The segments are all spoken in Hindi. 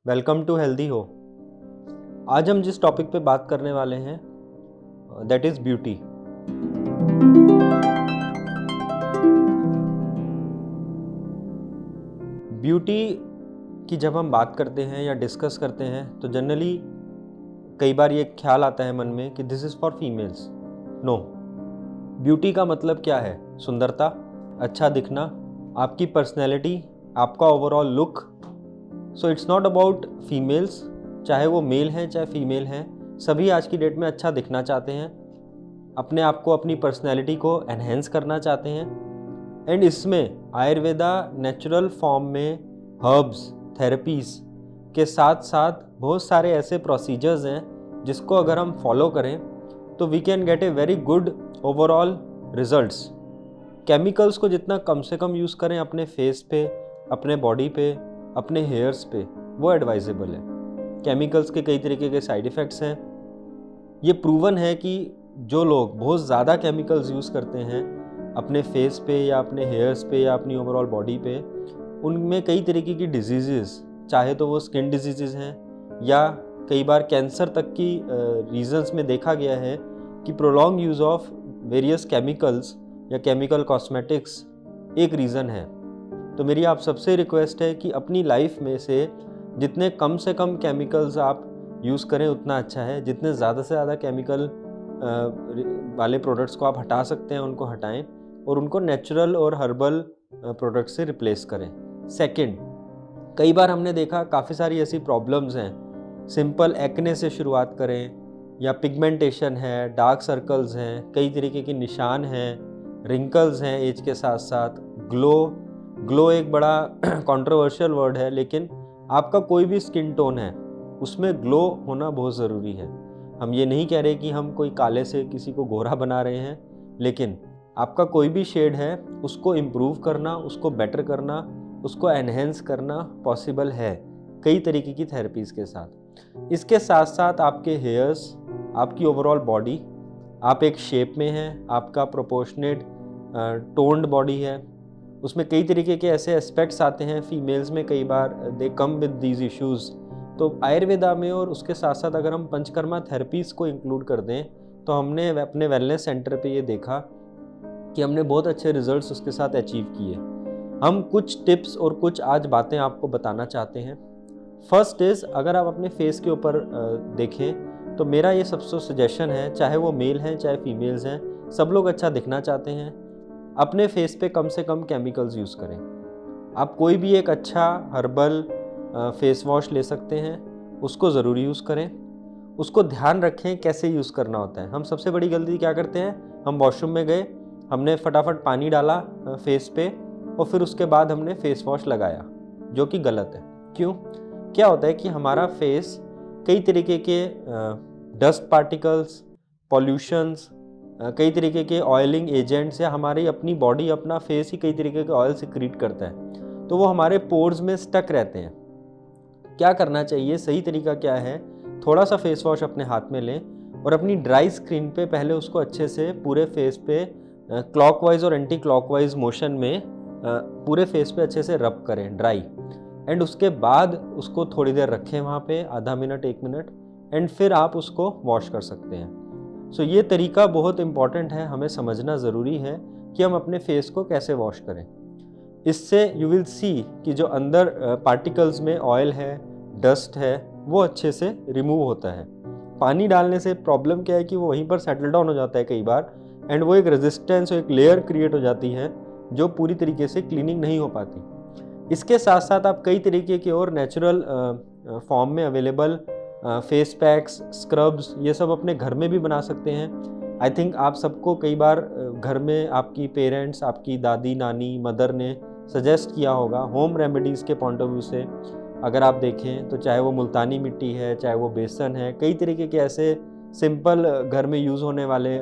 वेलकम टू हेल्दी हो। आज हम जिस टॉपिक पे बात करने वाले हैं दैट इज़ ब्यूटी। ब्यूटी की जब हम बात करते हैं या डिस्कस करते हैं तो जनरली कई बार ये ख्याल आता है मन में कि this is for females. No, beauty का मतलब क्या है? सुंदरता, अच्छा दिखना, आपकी पर्सनैलिटी, आपका overall look. So it's not about females, चाहे वो मेल हैं चाहे फीमेल हैं, सभी आज की डेट में अच्छा दिखना चाहते हैं, अपने आप को, अपनी पर्सनैलिटी को एनहेंस करना चाहते हैं। एंड इसमें आयुर्वेदा नेचुरल फॉर्म में हर्ब्स, थेरेपीज़ के साथ साथ बहुत सारे ऐसे प्रोसीजर्स हैं जिसको अगर हम फॉलो करें तो we can get a very good overall results. Chemicals को जितना कम से कम यूज़ करें अपने फेस पे, अपने बॉडी पे, अपने हेयर्स पे, वो एडवाइजेबल है। केमिकल्स के कई तरीके के साइड इफ़ेक्ट्स हैं। ये प्रूवन है कि जो लोग बहुत ज़्यादा केमिकल्स यूज़ करते हैं अपने फेस पे या अपने हेयर्स पे या अपनी ओवरऑल बॉडी पे, उनमें कई तरीके की डिजीज़ेस, चाहे तो वो स्किन डिजीज़ेस हैं या कई बार कैंसर तक की रीजंस में देखा गया है कि prolong use of various chemicals या केमिकल कॉस्मेटिक्स एक रीज़न है। तो मेरी आप सबसे रिक्वेस्ट है कि अपनी लाइफ में से जितने कम से कम केमिकल्स आप यूज़ करें उतना अच्छा है। जितने ज़्यादा से ज़्यादा केमिकल वाले प्रोडक्ट्स को आप हटा सकते हैं उनको हटाएं और उनको नेचुरल और हर्बल प्रोडक्ट से रिप्लेस करें। सेकंड, कई बार हमने देखा काफ़ी सारी ऐसी प्रॉब्लम्स हैं, सिंपल एक्ने से शुरुआत करें या पिगमेंटेशन है, डार्क सर्कल्स हैं, कई तरीके के निशान हैं, रिंकल्स हैं एज के साथ साथ, ग्लो एक बड़ा कंट्रोवर्शियल वर्ड है, लेकिन आपका कोई भी स्किन टोन है उसमें ग्लो होना बहुत ज़रूरी है। हम ये नहीं कह रहे कि हम कोई काले से किसी को गोरा बना रहे हैं, लेकिन आपका कोई भी शेड है उसको इम्प्रूव करना, उसको बेटर करना, उसको एनहेंस करना पॉसिबल है कई तरीके की थेरेपीज़ के साथ। इसके साथ साथ आपके हेयर्स, आपकी ओवरऑल बॉडी, आप एक शेप में हैं, आपका प्रोपोर्शनेट टोन्ड बॉडी है, उसमें कई तरीके के ऐसे एस्पेक्ट्स आते हैं फीमेल्स में, कई बार दे कम विद दीज इश्यूज़। तो आयुर्वेदा में और उसके साथ साथ अगर हम पंचकर्मा थेरेपीज़ को इंक्लूड कर दें तो हमने अपने वेलनेस सेंटर पे ये देखा कि हमने बहुत अच्छे रिजल्ट्स उसके साथ अचीव किए। हम कुछ टिप्स और कुछ आज बातें आपको बताना चाहते हैं। फर्स्ट इज़, अगर आप अपने फेस के ऊपर देखें तो मेरा ये सबसे सजेशन है, चाहे वो मेल हैं चाहे फीमेल्स हैं, सब लोग अच्छा दिखना चाहते हैं। अपने फेस पे कम से कम केमिकल्स यूज़ करें। आप कोई भी एक अच्छा हर्बल फेस वॉश ले सकते हैं, उसको ज़रूर यूज़ करें। उसको ध्यान रखें कैसे यूज़ करना होता है। हम सबसे बड़ी गलती क्या करते हैं, हम वॉशरूम में गए, हमने फटाफट पानी डाला फेस पे और फिर उसके बाद हमने फेस वॉश लगाया, जो कि गलत है। क्यों? क्या होता है कि हमारा फेस कई तरीके के डस्ट पार्टिकल्स, पॉल्यूशंस, कई तरीके के ऑयलिंग एजेंट्स या हमारी अपनी बॉडी, अपना फेस ही कई तरीके के ऑयल सिक्रीट करता है, तो वो हमारे पोर्स में स्टक रहते हैं। क्या करना चाहिए, सही तरीका क्या है, थोड़ा सा फेस वॉश अपने हाथ में लें और अपनी ड्राई स्किन पे पहले उसको अच्छे से पूरे फेस पे क्लॉकवाइज और एंटी क्लॉकवाइज मोशन में पूरे फेस पे अच्छे से रब करें ड्राई। एंड उसके बाद उसको थोड़ी देर रखें वहाँ पे, आधा मिनट 1 मिनट, एंड फिर आप उसको वॉश कर सकते हैं। सो ये तरीका बहुत इम्पॉर्टेंट है, हमें समझना ज़रूरी है कि हम अपने फेस को कैसे वॉश करें। इससे यू विल सी कि जो अंदर पार्टिकल्स में ऑयल है, डस्ट है, वो अच्छे से रिमूव होता है। पानी डालने से प्रॉब्लम क्या है कि वो वहीं पर सेटल डाउन हो जाता है कई बार, एंड वो एक रेजिस्टेंस, एक लेयर क्रिएट हो जाती है जो पूरी तरीके से क्लीनिंग नहीं हो पाती। इसके साथ साथ आप कई तरीके के और नेचुरल फॉर्म में अवेलेबल फेस पैक्स, स्क्रब्स, ये सब अपने घर में भी बना सकते हैं। आई थिंक आप सबको कई बार घर में आपकी पेरेंट्स, आपकी दादी, नानी, मदर ने सजेस्ट किया होगा होम रेमेडीज़ के पॉइंट ऑफ व्यू से। अगर आप देखें तो चाहे वो मुल्तानी मिट्टी है, चाहे वो बेसन है, कई तरीके के ऐसे सिंपल घर में यूज़ होने वाले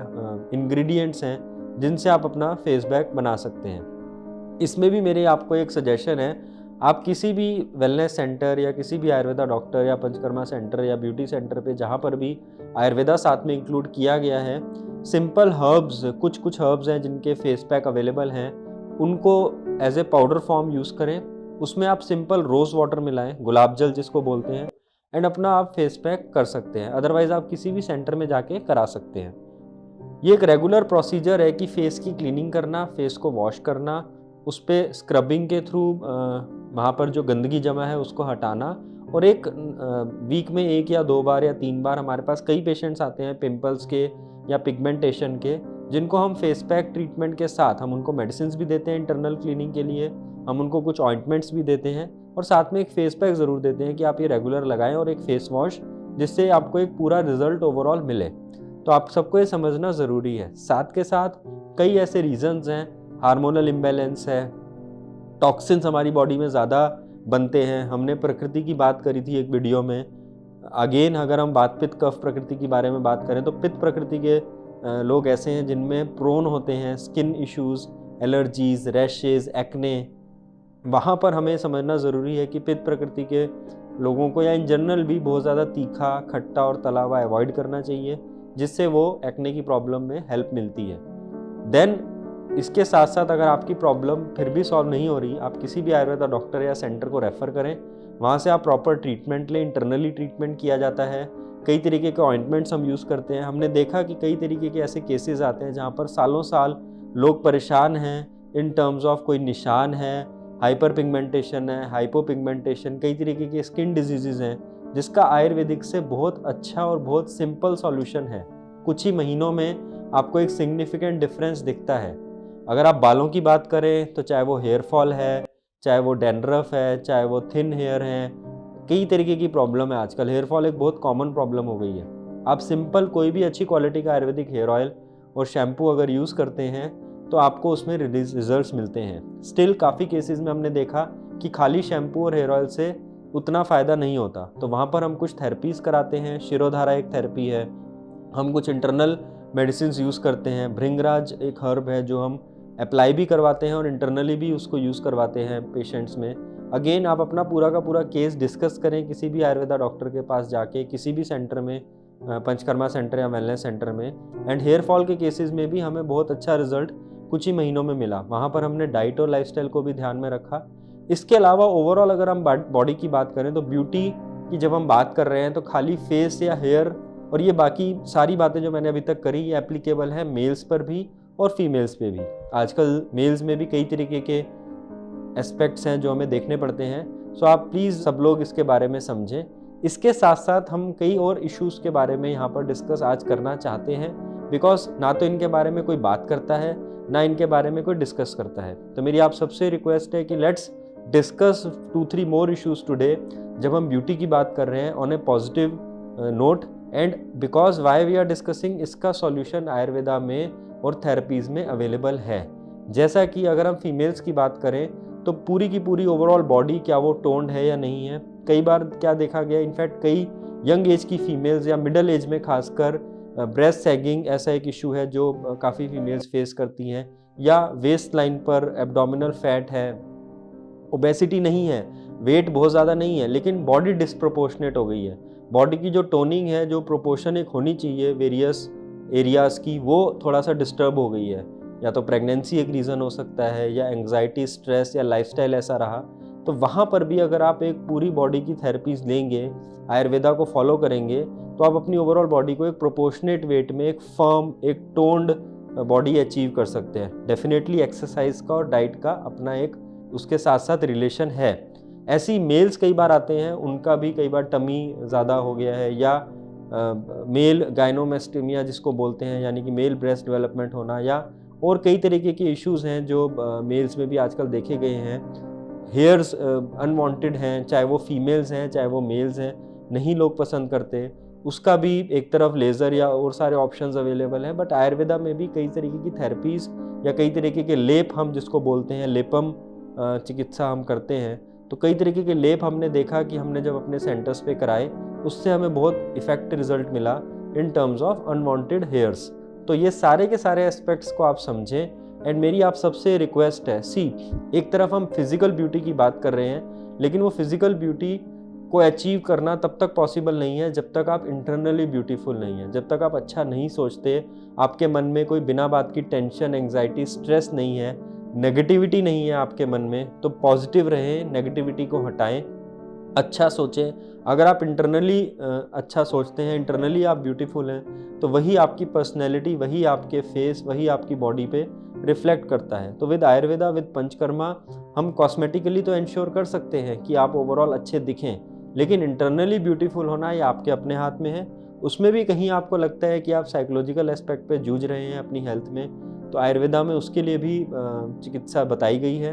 इंग्रेडिएंट्स हैं जिनसे आप अपना फेस पैक बना सकते हैं। इसमें भी मेरे आपको एक सजेशन है, आप किसी भी वेलनेस सेंटर या किसी भी आयुर्वेदा डॉक्टर या पंचकर्मा सेंटर या ब्यूटी सेंटर पे जहाँ पर भी आयुर्वेदा साथ में इंक्लूड किया गया है, सिंपल हर्ब्स, कुछ हर्ब्स हैं जिनके फेस पैक अवेलेबल हैं, उनको as a powder form use करें उसमें आप सिंपल रोज़ वाटर मिलाएं, गुलाब जल जिसको बोलते हैं, एंड अपना आप फेस पैक कर सकते हैं। अदरवाइज़ आप किसी भी सेंटर में जाके करा सकते हैं। ये एक रेगुलर प्रोसीजर है कि फेस की क्लीनिंग करना, फेस को वॉश करना, उस पर स्क्रबिंग के थ्रू वहाँ पर जो गंदगी जमा है उसको हटाना, और एक वीक में 1 या 2 बार या 3 बार हमारे पास कई पेशेंट्स आते हैं पिंपल्स के या पिगमेंटेशन के, जिनको हम फेस पैक ट्रीटमेंट के साथ हम उनको मेडिसिन भी देते हैं इंटरनल क्लीनिंग के लिए, हम उनको कुछ ऑइंटमेंट्स भी देते हैं, और साथ में एक फेस पैक ज़रूर देते हैं कि आप ये रेगुलर लगाएं, और एक फेस वॉश, जिससे आपको एक पूरा रिजल्ट ओवरऑल मिले। तो आप सबको ये समझना ज़रूरी है। साथ के साथ कई ऐसे रीजंस हैं, हार्मोनल इम्बैलेंस है, टॉक्सिन्स हमारी बॉडी में ज़्यादा बनते हैं। हमने प्रकृति की बात करी थी एक वीडियो में। अगेन अगर हम बात पित्त कफ प्रकृति के बारे में बात करें तो पित्त प्रकृति के लोग ऐसे हैं जिनमें प्रोन होते हैं skin issues, allergies, rashes, acne. वहाँ पर हमें समझना ज़रूरी है कि पित्त प्रकृति के लोगों को या इन जनरल भी बहुत ज़्यादा तीखा, खट्टा और तला हुआ अवॉइड करना चाहिए, जिससे वो एक्ने की प्रॉब्लम में हेल्प मिलती है। देन इसके साथ साथ अगर आपकी प्रॉब्लम फिर भी सॉल्व नहीं हो रही, आप किसी भी आयुर्वेदा डॉक्टर या सेंटर को रेफ़र करें, वहाँ से आप प्रॉपर ट्रीटमेंट लें। इंटरनली ट्रीटमेंट किया जाता है, कई तरीके के ऑइंटमेंट्स हम यूज़ करते हैं। हमने देखा कि कई तरीके के ऐसे केसेस आते हैं जहाँ पर सालों साल लोग परेशान हैं इन टर्म्स ऑफ कोई निशान है, हाइपर पिगमेंटेशन है, हाइपोपिगमेंटेशन, कई तरीके के स्किन डिजीज़ हैं, जिसका आयुर्वेदिक से बहुत अच्छा और बहुत सिंपल सॉल्यूशन है। कुछ ही महीनों में आपको एक सिग्निफिकेंट डिफरेंस दिखता है। अगर आप बालों की बात करें तो चाहे वो हेयर फॉल है, चाहे वो डैंड्रफ है, चाहे वो थिन हेयर है, कई तरीके की प्रॉब्लम है आजकल। हेयर फॉल एक बहुत कॉमन प्रॉब्लम हो गई है। आप सिंपल कोई भी अच्छी क्वालिटी का आयुर्वेदिक हेयर ऑयल और शैम्पू अगर यूज़ करते हैं तो आपको उसमें रिजल्ट्स मिलते हैं। स्टिल काफ़ी केसेस में हमने देखा कि खाली शैम्पू और हेयर ऑयल से उतना फ़ायदा नहीं होता, तो वहाँ पर हम कुछ थेरेपीज़ कराते हैं। शिरोधारा एक थेरेपी है, हम कुछ इंटरनल मेडिसिन यूज़ करते हैं। भृंगराज एक हर्ब है जो हम अप्लाई भी करवाते हैं और इंटरनली भी उसको यूज़ करवाते हैं पेशेंट्स में। अगेन आप अपना पूरा का पूरा केस डिस्कस करें किसी भी आयुर्वेदा डॉक्टर के पास जाके, किसी भी सेंटर में, पंचकर्मा सेंटर या वेलनेस सेंटर में। एंड हेयर फॉल के केसेस में भी हमें बहुत अच्छा रिजल्ट कुछ ही महीनों में मिला। वहाँ पर हमने डाइट और लाइफस्टाइल को भी ध्यान में रखा। इसके अलावा ओवरऑल अगर हम बॉडी की बात करें तो ब्यूटी की जब हम बात कर रहे हैं तो खाली फेस या हेयर और ये बाकी सारी बातें जो मैंने अभी तक करी ये एप्लीकेबल है मेल्स पर भी और फीमेल्स पे भी। आजकल मेल्स में भी कई तरीके के एस्पेक्ट्स हैं जो हमें देखने पड़ते हैं। सो आप प्लीज़ सब लोग इसके बारे में समझें। इसके साथ साथ हम कई और इश्यूज़ के बारे में यहाँ पर डिस्कस आज करना चाहते हैं, बिकॉज ना तो इनके बारे में कोई बात करता है ना इनके बारे में कोई डिस्कस करता है। तो मेरी आप सबसे रिक्वेस्ट है कि let's discuss 2-3 more issues today जब हम ब्यूटी की बात कर रहे हैं on a positive note. And because why we are discussing, इसका सॉल्यूशन आयुर्वेदा में और थेरेपीज़ में अवेलेबल है। जैसा कि अगर हम फीमेल्स की बात करें तो पूरी की पूरी ओवरऑल बॉडी क्या वो टोन्ड है या नहीं है। कई बार क्या देखा गया, इनफैक्ट कई यंग एज की फीमेल्स या मिडिल एज में खासकर ब्रेस्ट सैगिंग ऐसा एक इशू है जो काफ़ी फीमेल्स फेस करती हैं, या वेस्ट लाइन पर एब्डोमिनल फैट है, ओबेसिटी नहीं है, वेट बहुत ज़्यादा नहीं है, लेकिन बॉडी डिस्प्रोपोर्शनेट हो गई है। बॉडी की जो टोनिंग है, जो प्रोपोर्शन एक होनी चाहिए वेरियस एरियाज़ की, वो थोड़ा सा डिस्टर्ब हो गई है। या तो प्रेगनेंसी एक रीज़न हो सकता है, या एंग्जाइटी, स्ट्रेस, या लाइफस्टाइल ऐसा रहा। तो वहाँ पर भी अगर आप एक पूरी बॉडी की थेरेपीज़ लेंगे, आयुर्वेदा को फॉलो करेंगे, तो आप अपनी ओवरऑल बॉडी को एक प्रोपोर्शनेट वेट में एक फर्म, एक टोन्ड बॉडी अचीव कर सकते हैं। डेफिनेटली एक्सरसाइज का और डाइट का अपना एक उसके साथ साथ रिलेशन है। ऐसी मेल्स कई बार आते हैं, उनका भी कई बार टमी ज़्यादा हो गया है, या मेल गाइनोमेस्टेमिया जिसको बोलते हैं, यानी कि मेल ब्रेस्ट डेवलपमेंट होना, या और कई तरीके के इश्यूज़ हैं जो मेल्स में भी आजकल देखे गए हैं। हेयर्स अनवांटेड हैं, चाहे वो फीमेल्स हैं चाहे वो मेल्स हैं, नहीं लोग पसंद करते। उसका भी एक तरफ लेज़र या और सारे ऑप्शंस अवेलेबल हैं। बट आयुर्वेदा में भी कई तरीके की थेरेपीज़ या कई तरीके के लेप, हम जिसको बोलते हैं लेपम चिकित्सा हम करते हैं। तो कई तरीके के लेप हमने देखा कि हमने जब अपने सेंटर्स पे कराए, उससे हमें बहुत इफेक्टिव रिजल्ट मिला in terms of unwanted hairs. तो ये सारे के सारे एस्पेक्ट्स को आप समझें। एंड मेरी आप सबसे रिक्वेस्ट है, एक तरफ हम फिज़िकल ब्यूटी की बात कर रहे हैं, लेकिन वो फिज़िकल ब्यूटी को अचीव करना तब तक पॉसिबल नहीं है जब तक आप इंटरनली ब्यूटीफुल नहीं हैं, जब तक आप अच्छा नहीं सोचते, आपके मन में कोई बिना बात की टेंशन, एंग्जाइटी, स्ट्रेस नहीं है, नेगेटिविटी नहीं है आपके मन में तो पॉजिटिव रहें, नेगेटिविटी को हटाएं, अच्छा सोचें। अगर आप इंटरनली अच्छा सोचते हैं, इंटरनली आप ब्यूटीफुल हैं, तो वही आपकी पर्सनैलिटी, वही आपके फेस, वही आपकी बॉडी पे रिफ्लेक्ट करता है। तो विद आयुर्वेदा, विद पंचकर्मा हम कॉस्मेटिकली तो इंश्योर कर सकते हैं कि आप ओवरऑल अच्छे दिखें, लेकिन इंटरनली ब्यूटीफुल होना ये आपके अपने हाथ में है। उसमें भी कहीं आपको लगता है कि आप साइकोलॉजिकल एस्पेक्ट पे जूझ रहे हैं अपनी हेल्थ में, तो आयुर्वेदा में उसके लिए भी चिकित्सा बताई गई है।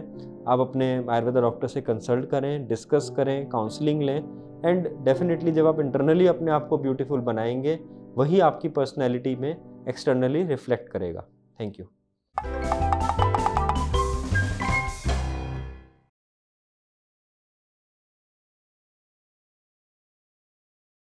आप अपने आयुर्वेदा डॉक्टर से कंसल्ट करें, डिस्कस करें, काउंसलिंग लें, एंड डेफिनेटली जब आप इंटरनली अपने आप को ब्यूटीफुल बनाएंगे, वही आपकी पर्सनैलिटी में एक्सटर्नली रिफ्लेक्ट करेगा। Thank you.